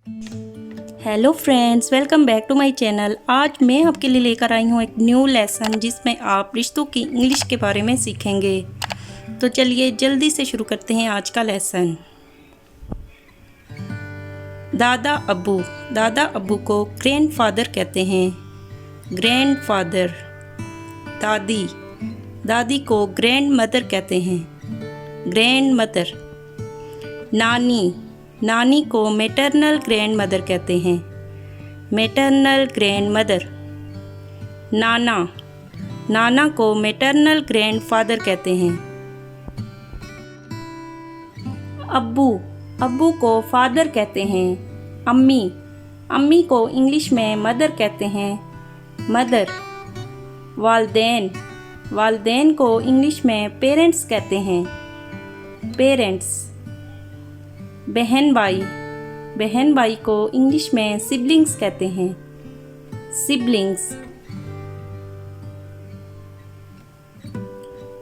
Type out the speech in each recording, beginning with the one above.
Hello friends, welcome back to my channel. आज मैं आपके लिए लेकर आई हूँ एक न्यू लेसन जिसमें आप रिश्तों की इंग्लिश के बारे में सीखेंगे। तो चलिए जल्दी से शुरू करते हैं आज का लेसन। दादा अब्बू। दादा अब्बू को ग्रैंडफादर कहते हैं। ग्रैंडफादर। दादी। दादी को ग्रैंड मदर कहते हैं। Grand mother. नानी। नानी को मैटरनल ग्रैंड मदर कहते हैं। Maternal grand mother. नाना। नाना को मैटरनल ग्रैंड फादर कहते हैं। अब्बू। अब्बू को फादर कहते हैं। अम्मी। अम्मी को इंग्लिश में मदर कहते हैं। मदर। वालदैन। वालदैन को इंग्लिश में पेरेंट्स कहते हैं। पेरेंट्स। बहन भाई। बहन भाई को इंग्लिश में सिबलिंग्स कहते हैं। सिबलिंग्स।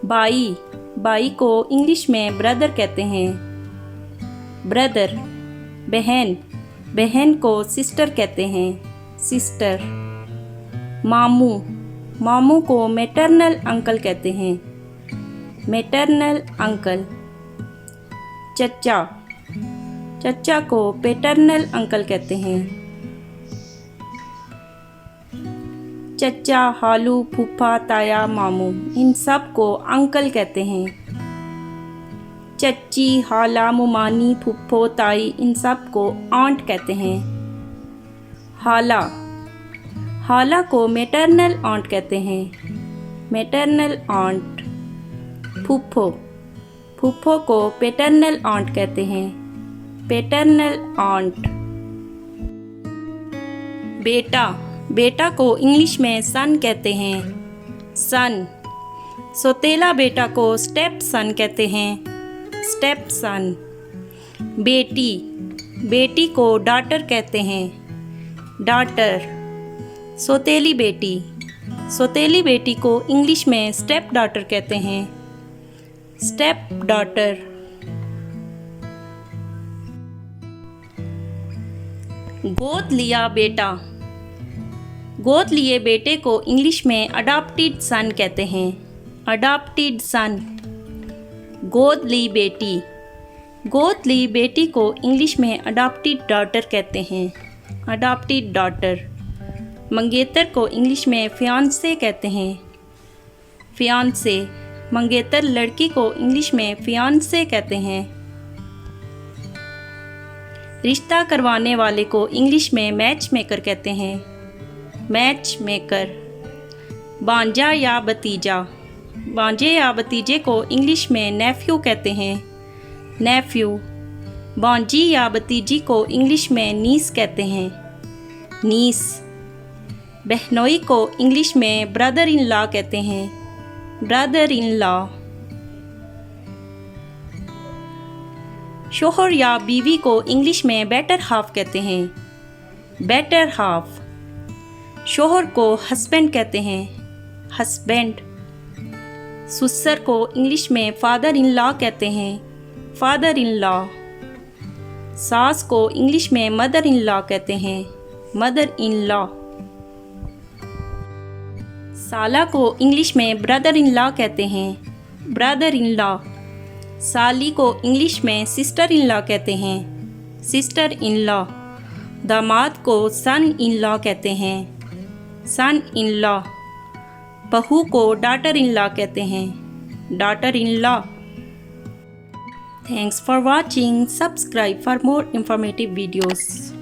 भाई। भाई को इंग्लिश में ब्रदर कहते हैं। ब्रदर। बहन। बहन को सिस्टर कहते हैं। सिस्टर। मामू। मामू को मैटरनल अंकल कहते हैं। Maternal uncle. चचा। चचा को पैटर्नल अंकल कहते हैं। चचा, हालू, फूफा, ताया, मामू इन सब को अंकल कहते हैं। चच्ची, हाला, मुमानी, फुफ्फो, ताई इन सब को आंट कहते हैं। हाला। हाला को मैटरनल आंट कहते हैं। Maternal aunt. फुफ्फो। फुफ्फो को पैटर्नल आंट कहते हैं। Paternal aunt. बेटा। बेटा को इंग्लिश में सन कहते हैं। सन। सौतेला बेटा को स्टेप सन कहते हैं। स्टेप सन। बेटी। बेटी को डॉटर कहते हैं। डॉटर। सौतेली बेटी। सौतेली बेटी को इंग्लिश में स्टेप डॉटर कहते हैं। Step daughter. गोद लिया बेटा। गोद लिए बेटे को इंग्लिश में अडॉप्टेड सन कहते हैं। अडॉप्टेड सन। गोद ली बेटी। गोद ली बेटी को इंग्लिश में अडॉप्टेड डॉटर कहते हैं। Adopted daughter. मंगेतर को इंग्लिश में फियांसे कहते हैं। फियांसे। मंगेतर लड़की को इंग्लिश में फियांसे कहते हैं। रिश्ता करवाने वाले को इंग्लिश में मैच मेकर कहते हैं। Match maker. भांजा या भतीजा। भांजे या भतीजे को इंग्लिश में नेफ्यू कहते हैं। नेफ्यू। भांजी या भतीजी को इंग्लिश में नीस कहते हैं। नीस। बहनोई को इंग्लिश में ब्रदर इन लॉ कहते हैं। Brother in law. शोहर या बीवी को इंग्लिश में बेटर हाफ कहते हैं। Better half. शोहर को हस्बैंड कहते हैं। हस्बैंड। ससुर को इंग्लिश में फादर इन लॉ कहते हैं। Father in law. सास को इंग्लिश में मदर इन लॉ कहते हैं। Mother in law. साला को इंग्लिश में ब्रदर इन लॉ कहते हैं। Brother in law. साली को इंग्लिश में सिस्टर इन लॉ कहते हैं। Sister in law. दामाद को सन इन लॉ कहते हैं। सन इन लॉ। बहू को डॉटर इन लॉ कहते हैं। Daughter in law. Thanks for watching. Subscribe for more informative videos.